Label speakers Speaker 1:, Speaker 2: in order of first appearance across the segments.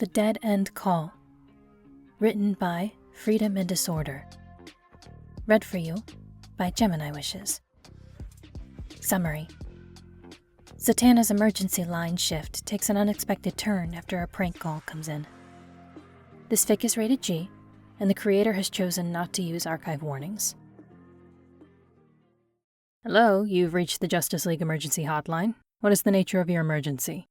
Speaker 1: The Dead End Call. Written by Freedom and Disorder. Read for you by Gemini Wishes. Summary. Zatanna's emergency line shift takes an unexpected turn after a prank call comes in. This fic is rated G, and the creator has chosen not to use archive warnings. Hello, you've reached the Justice League emergency hotline. What is the nature of your emergency?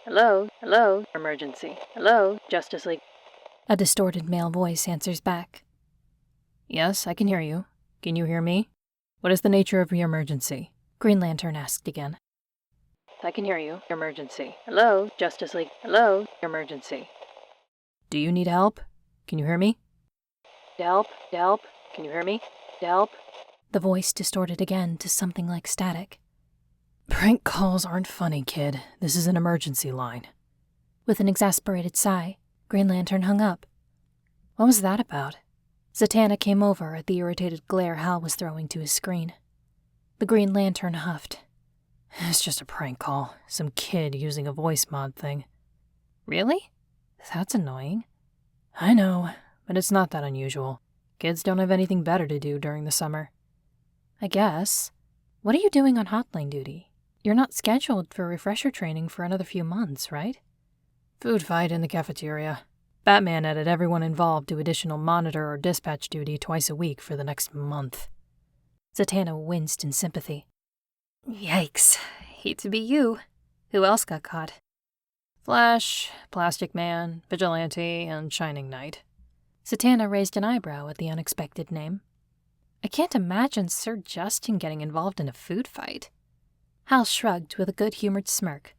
Speaker 1: Hello, emergency. Hello, Justice League. A distorted male voice answers back. Yes, I can hear you. Can you hear me? What is the nature of your emergency? Green Lantern asked again. I can hear you. Emergency. Hello, Justice League. Hello, emergency. Do you need help? Can you hear me? Help. Can you hear me? Help. The voice distorted again to something like static. Prank calls aren't funny, kid. This is an emergency line. With an exasperated sigh, Green Lantern hung up. What was that about? Zatanna came over at the irritated glare Hal was throwing to his screen. The Green Lantern huffed. It's just a prank call. Some kid using a voice mod thing. Really? That's annoying. I know, but it's not that unusual. Kids don't have anything better to do during the summer. I guess. What are you doing on hotline duty? You're not scheduled for refresher training for another few months, right? Food fight in the cafeteria. Batman added everyone involved to additional monitor or dispatch duty twice a week for the next month. Zatanna winced in sympathy. Yikes. Hate to be you. Who else got caught? Flash, Plastic Man, Vigilante, and Shining Knight. Zatanna raised an eyebrow at the unexpected name. I can't imagine Sir Justin getting involved in a food fight. Hal shrugged with a good-humored smirk.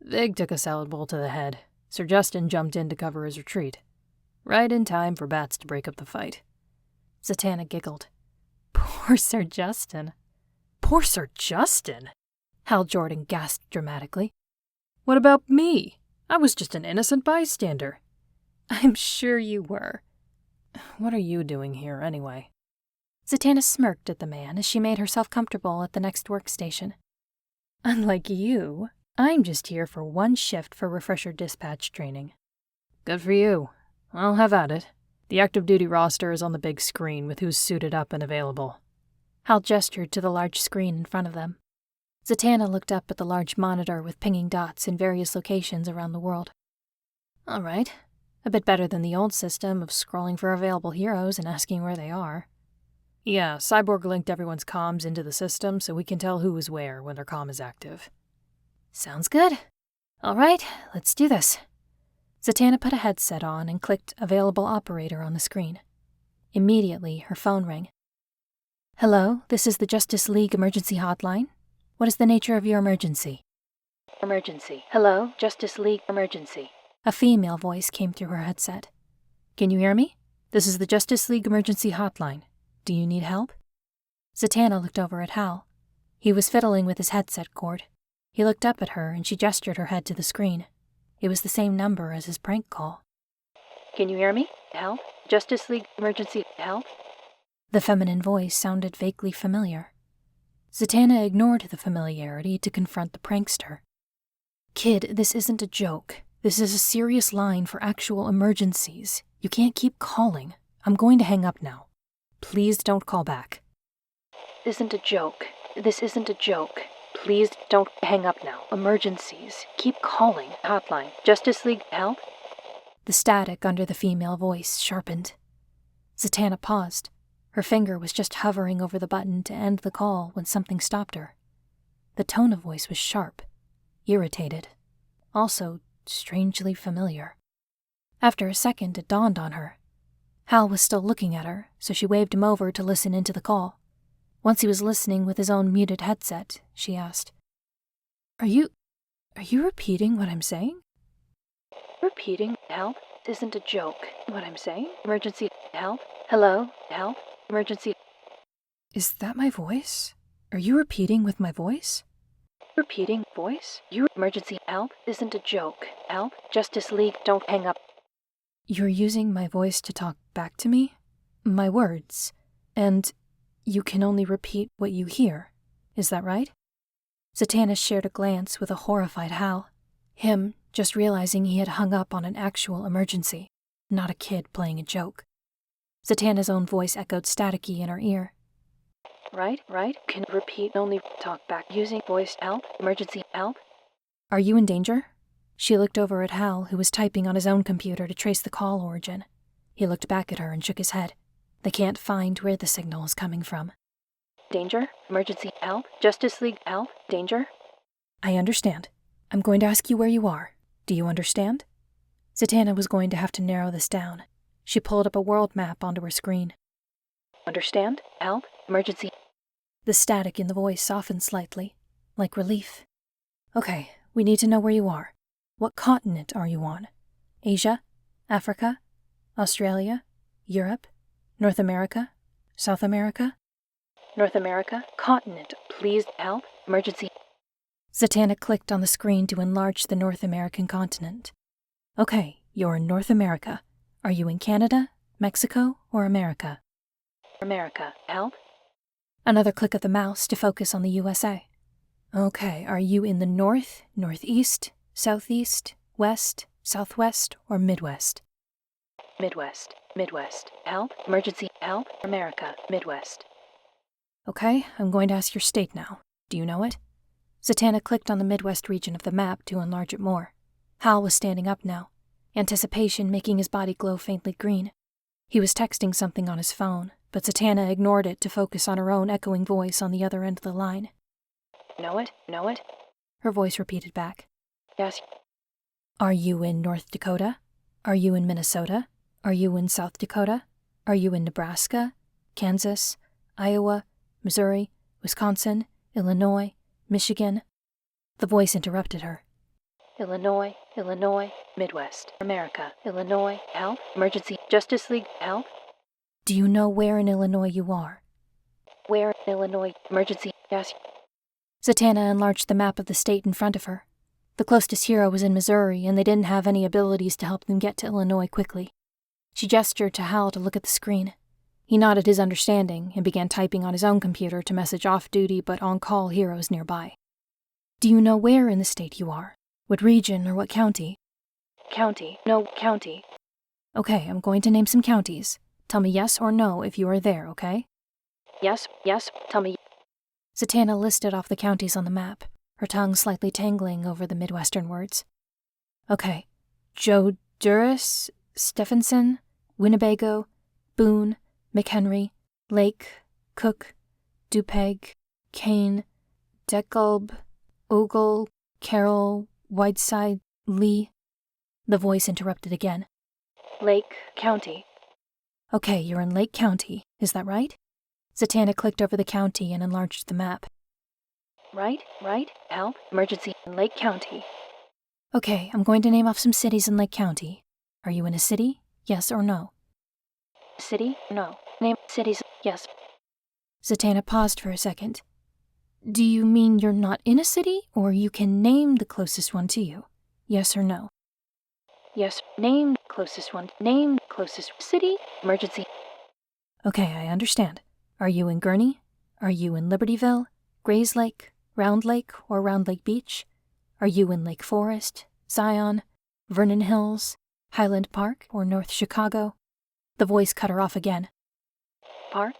Speaker 1: Vig took a salad bowl to the head. Sir Justin jumped in to cover his retreat. Right in time for Bats to break up the fight. Zatanna giggled. Poor Sir Justin. Poor Sir Justin? Hal Jordan gasped dramatically. What about me? I was just an innocent bystander. I'm sure you were. What are you doing here, anyway? Zatanna smirked at the man as she made herself comfortable at the next workstation. Unlike you, I'm just here for one shift for refresher dispatch training. Good for you. I'll have at it. The active duty roster is on the big screen with who's suited up and available. Hal gestured to the large screen in front of them. Zatanna looked up at the large monitor with pinging dots in various locations around the world. All right. A bit better than the old system of scrolling for available heroes and asking where they are. Yeah, Cyborg linked everyone's comms into the system so we can tell who is where when their comm is active. Sounds good. All right, let's do this. Zatanna put a headset on and clicked Available Operator on the screen. Immediately, her phone rang. Hello, this is the Justice League emergency hotline. What is the nature of your emergency? Emergency. Hello, Justice League emergency. A female voice came through her headset. Can you hear me? This is the Justice League emergency hotline. Do you need help? Zatanna looked over at Hal. He was fiddling with his headset cord. He looked up at her and she gestured her head to the screen. It was the same number as his prank call. Can you hear me? Help? Justice League emergency help? The feminine voice sounded vaguely familiar. Zatanna ignored the familiarity to confront the prankster. Kid, this isn't a joke. This is a serious line for actual emergencies. You can't keep calling. I'm going to hang up now. Please don't call back. This isn't a joke. Please don't hang up now. Emergencies. Keep calling. Hotline. Justice League help? The static under the female voice sharpened. Zatanna paused. Her finger was just hovering over the button to end the call when something stopped her. The tone of voice was sharp, irritated, also strangely familiar. After a second, it dawned on her. Hal was still looking at her, so she waved him over to listen into the call. Once he was listening with his own muted headset, she asked, Are you repeating what I'm saying? Repeating help isn't a joke. What I'm saying? Emergency help? Hello? Help? Emergency. Is that my voice? Are you repeating with my voice? Repeating voice? Your emergency help isn't a joke. Help? Justice League, don't hang up. You're using my voice to talk back to me? My words. And you can only repeat what you hear. Is that right? Zatanna shared a glance with a horrified Hal. Him, just realizing he had hung up on an actual emergency, not a kid playing a joke. Zatanna's own voice echoed staticky in her ear. Right, can repeat, only talk back using voice help, emergency help. Are you in danger? She looked over at Hal, who was typing on his own computer to trace the call origin. He looked back at her and shook his head. They can't find where the signal is coming from. Danger? Emergency help? Justice League help? Danger? I understand. I'm going to ask you where you are. Do you understand? Zatanna was going to have to narrow this down. She pulled up a world map onto her screen. Understand? Help? Emergency? The static in the voice softened slightly, like relief. Okay, we need to know where you are. What continent are you on? Asia? Africa? Australia? Europe? North America? South America? North America? Continent. Please help. Emergency. Zatanna clicked on the screen to enlarge the North American continent. Okay, you're in North America. Are you in Canada, Mexico, or America? America. Help? Another click of the mouse to focus on the USA. Okay, are you in the north, northeast, southeast, west, southwest, or Midwest? Midwest. Midwest. Help? Emergency. Help? America. Midwest. Okay, I'm going to ask your state now. Do you know it? Zatanna clicked on the Midwest region of the map to enlarge it more. Hal was standing up now, anticipation making his body glow faintly green. He was texting something on his phone, but Zatanna ignored it to focus on her own echoing voice on the other end of the line. Know it? Know it? Her voice repeated back. Yes. Are you in North Dakota? Are you in Minnesota? Are you in South Dakota? Are you in Nebraska, Kansas, Iowa, Missouri, Wisconsin, Illinois, Michigan? The voice interrupted her. Illinois, Midwest, America, Illinois, help, emergency, Justice League, help. Do you know where in Illinois you are? Where in Illinois, emergency, yes. Zatanna enlarged the map of the state in front of her. The closest hero was in Missouri, and they didn't have any abilities to help them get to Illinois quickly. She gestured to Hal to look at the screen. He nodded his understanding and began typing on his own computer to message off-duty but on-call heroes nearby. Do you know where in the state you are? What region or what county? County. No, county. Okay, I'm going to name some counties. Tell me yes or no if you are there, okay? Yes, tell me. Zatanna listed off the counties on the map, her tongue slightly tangling over the Midwestern words. Okay, Joe Duras, Stephenson, Winnebago, Boone, McHenry, Lake, Cook, Dupeg, Kane, Deckalb, Ogle, Carroll, Whiteside, Lee. The voice interrupted again. Lake County. Okay, you're in Lake County, is that right? Zatanna clicked over the county and enlarged the map. Right, help, emergency in Lake County. Okay, I'm going to name off some cities in Lake County. Are you in a city? Yes or no? City? No. Name cities? Yes. Zatanna paused for a second. Do you mean you're not in a city, or you can name the closest one to you? Yes or no? Yes, name closest one. Name closest city. Emergency. Okay, I understand. Are you in Gurney? Are you in Libertyville, Grays Lake, Round Lake, or Round Lake Beach? Are you in Lake Forest, Zion, Vernon Hills, Highland Park, or North Chicago? The voice cut her off again. Park?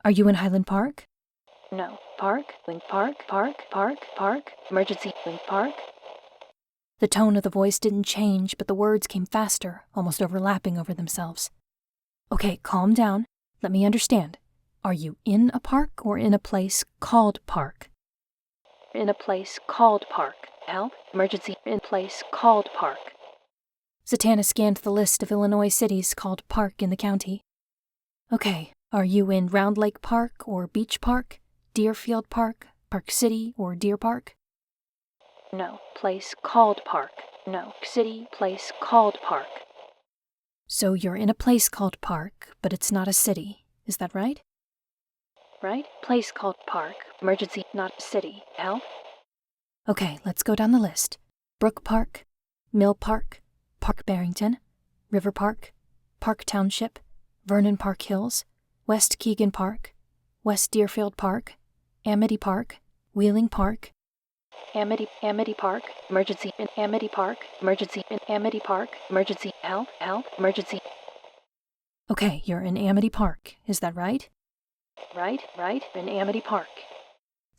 Speaker 1: Are you in Highland Park? No. Park, Wing Park, emergency, Wing Park. The tone of the voice didn't change, but the words came faster, almost overlapping over themselves. Okay, calm down. Let me understand. Are you in a park or in a place called park? In a place called park. Help, emergency, in place called park. Zatanna scanned the list of Illinois cities called park in the county. Okay, are you in Round Lake Park or Beach Park? Deerfield Park, Park City, or Deer Park? No, place called park. No, city, place called park. So you're in a place called park, but it's not a city. Is that right? Right, place called park. Emergency, not city. Help? Okay, let's go down the list. Brook Park, Mill Park, Park Barrington, River Park, Park Township, Vernon Park Hills, West Keegan Park, West Deerfield Park, Amity Park, Wheeling Park. Amity Park, emergency in Amity Park, emergency in Amity Park, emergency, help, emergency. Okay, you're in Amity Park, is that right? Right, in Amity Park.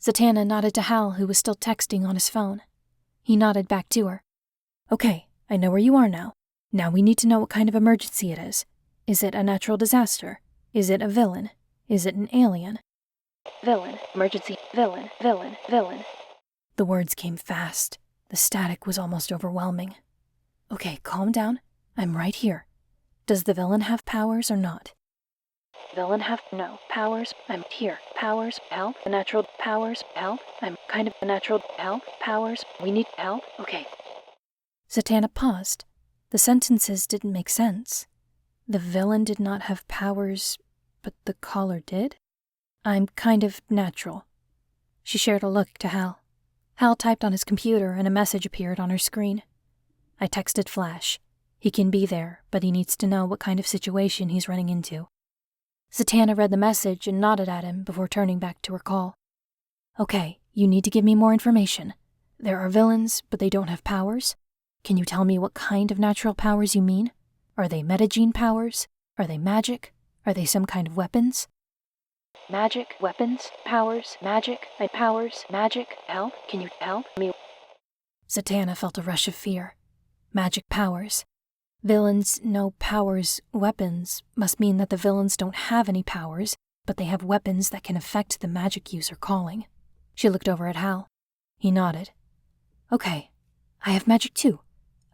Speaker 1: Zatanna nodded to Hal, who was still texting on his phone. He nodded back to her. Okay, I know where you are now. Now we need to know what kind of emergency it is. Is it a natural disaster? Is it a villain? Is it an alien? Villain, emergency, villain. The words came fast. The static was almost overwhelming. Okay, calm down. I'm right here. Does the villain have powers or not? Villain have no powers. I'm here. Powers, help. The natural powers, help. I'm kind of the natural help. Powers, we need help. Okay. Zatanna paused. The sentences didn't make sense. The villain did not have powers, but the caller did? I'm kind of natural. She shared a look to Hal. Hal typed on his computer and a message appeared on her screen. I texted Flash. He can be there, but he needs to know what kind of situation he's running into. Zatanna read the message and nodded at him before turning back to her call. Okay, you need to give me more information. There are villains, but they don't have powers. Can you tell me what kind of natural powers you mean? Are they metagene powers? Are they magic? Are they some kind of weapons? Magic, weapons, powers, magic, magic, help, can you help me? Zatanna felt a rush of fear. Magic powers. Villains, no powers, weapons, must mean that the villains don't have any powers, but they have weapons that can affect the magic user calling. She looked over at Hal. He nodded. Okay, I have magic too.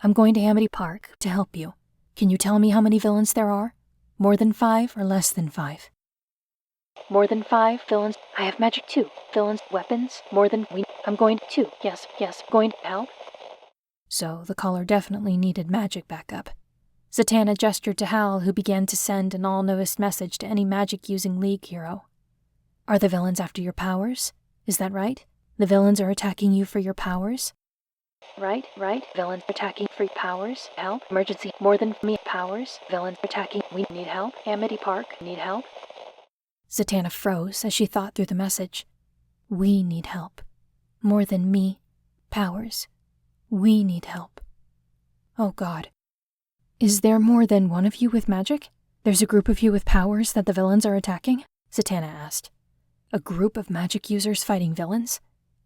Speaker 1: I'm going to Amity Park to help you. Can you tell me how many villains there are? More than 5 or less than 5? More than 5 villains. I have magic too. Villains, weapons, more than we. I'm going to. Yes, going to help. So the caller definitely needed magic backup. Zatanna gestured to Hal, who began to send an all-noticed message to any magic-using League hero. Are the villains after your powers? Is that right? The villains are attacking you for your powers? Right. Villains attacking for powers. Help. Emergency. More than me. Powers. Villains attacking. We need help. Amity Park. Need help. Zatanna froze as she thought through the message. We need help. More than me. Powers. We need help. Oh God. Is there more than one of you with magic? There's a group of you with powers that the villains are attacking? Zatanna asked. A group of magic users fighting villains?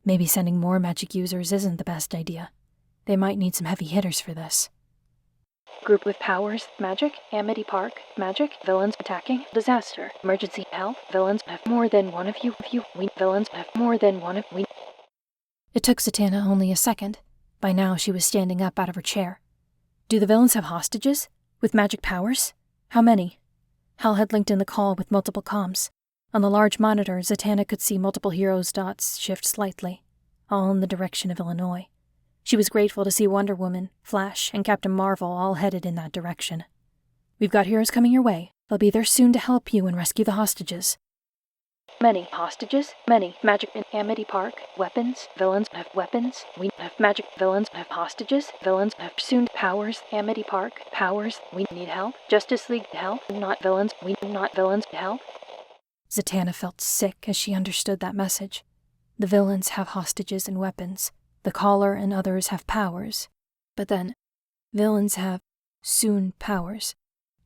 Speaker 1: Maybe sending more magic users isn't the best idea. They might need some heavy hitters for this. Group with powers, magic, Amity Park, magic, villains attacking, disaster, emergency, help, villains have more than one of you, villains have more than one of we. It took Zatanna only a second. By now she was standing up out of her chair. Do the villains have hostages? With magic powers? How many? Hal had linked in the call with multiple comms. On the large monitor, Zatanna could see multiple heroes' dots shift slightly, all in the direction of Illinois. She was grateful to see Wonder Woman, Flash, and Captain Marvel all headed in that direction. We've got heroes coming your way. They'll be there soon to help you and rescue the hostages. Many hostages? Many. Magic in Amity Park. Weapons. Villains have weapons. We have magic. Villains have hostages. Villains have soon powers. Amity Park. Powers. We need help. Justice League help. Not villains. We not villains help. Zatanna felt sick as she understood that message. The villains have hostages and weapons. The caller and others have powers. But then, villains have soon powers.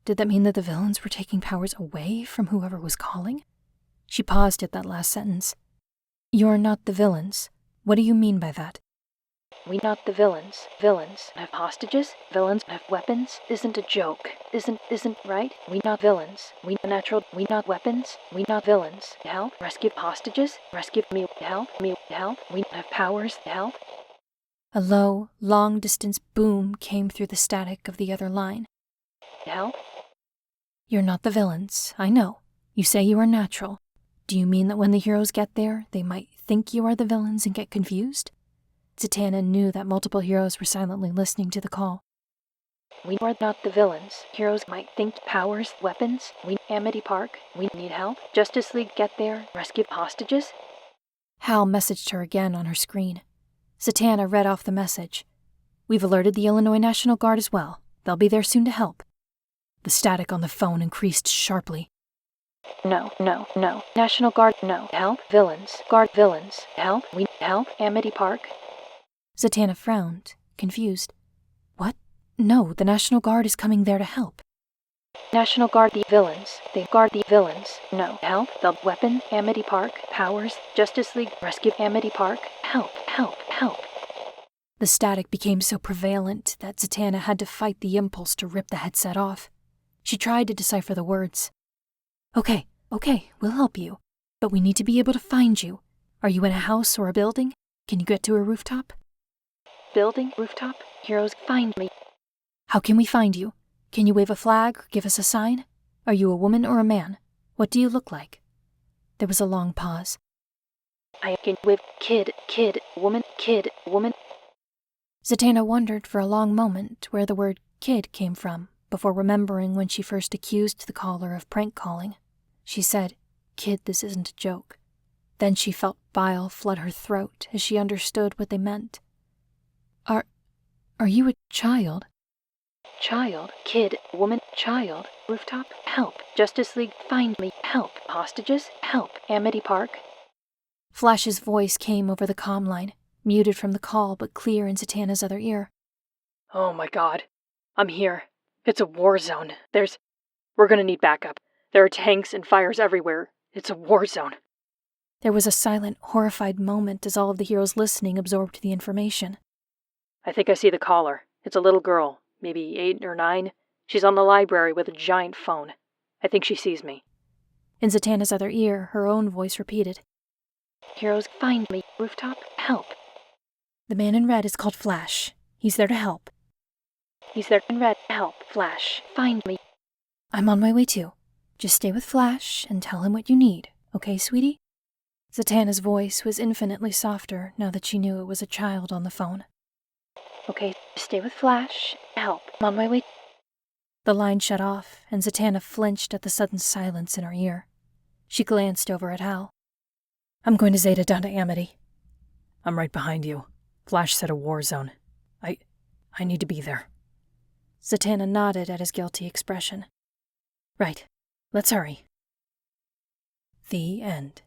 Speaker 1: Did that mean that the villains were taking powers away from whoever was calling? She paused at that last sentence. You're not the villains. What do you mean by that? We not the villains. Villains have hostages. Villains have weapons. Isn't a joke. Isn't right? We not villains. We natural. We not weapons. We not villains. Help. Rescue hostages. Rescue me. Help. Me. Help. We have powers. Help. A low, long-distance boom came through the static of the other line. Help. You're not the villains. I know. You say you are natural. Do you mean that when the heroes get there, they might think you are the villains and get confused? Zatanna knew that multiple heroes were silently listening to the call. We are not the villains. Heroes might think powers, weapons. We Amity Park. We need help. Justice League get there. Rescue hostages. Hal messaged her again on her screen. Zatanna read off the message. We've alerted the Illinois National Guard as well. They'll be there soon to help. The static on the phone increased sharply. No. National Guard, no. Help, villains. Guard, villains. Help, we help. Amity Park. Zatanna frowned, confused. What? No, the National Guard is coming there to help. National Guard the villains. They guard the villains. No. Help. The weapon. Amity Park. Powers. Justice League. Rescue Amity Park. Help. Help. Help. The static became so prevalent that Zatanna had to fight the impulse to rip the headset off. She tried to decipher the words. Okay, we'll help you. But we need to be able to find you. Are you in a house or a building? Can you get to a rooftop? Building? Rooftop? Heroes, find me. How can we find you? Can you wave a flag or give us a sign? Are you a woman or a man? What do you look like? There was a long pause. I can wave kid, woman. Zatanna wondered for a long moment where the word kid came from before remembering when she first accused the caller of prank calling. She said, "Kid, this isn't a joke." Then she felt bile flood her throat as she understood what they meant. Are you a child? Child, kid, woman, child, rooftop, help, Justice League, find me, help, hostages, help, Amity Park. Flash's voice came over the comm line, muted from the call but clear in Zatanna's other ear. Oh my god, I'm here. It's a war zone. We're gonna need backup. There are tanks and fires everywhere. It's a war zone. There was a silent, horrified moment as all of the heroes listening absorbed the information. I think I see the caller. It's a little girl, maybe 8 or 9. She's on the library with a giant phone. I think she sees me. In Zatanna's other ear, her own voice repeated. Heroes, find me. Rooftop, help. The man in red is called Flash. He's there to help. He's there in red. Help, Flash. Find me. I'm on my way too. Just stay with Flash and tell him what you need, okay, sweetie? Zatanna's voice was infinitely softer now that she knew it was a child on the phone. Okay, stay with Flash. Help. I'm on my way. The line shut off, and Zatanna flinched at the sudden silence in her ear. She glanced over at Hal. I'm going to Zeta down to Amity. I'm right behind you. Flash said a war zone. I need to be there. Zatanna nodded at his guilty expression. Right. Let's hurry. The end.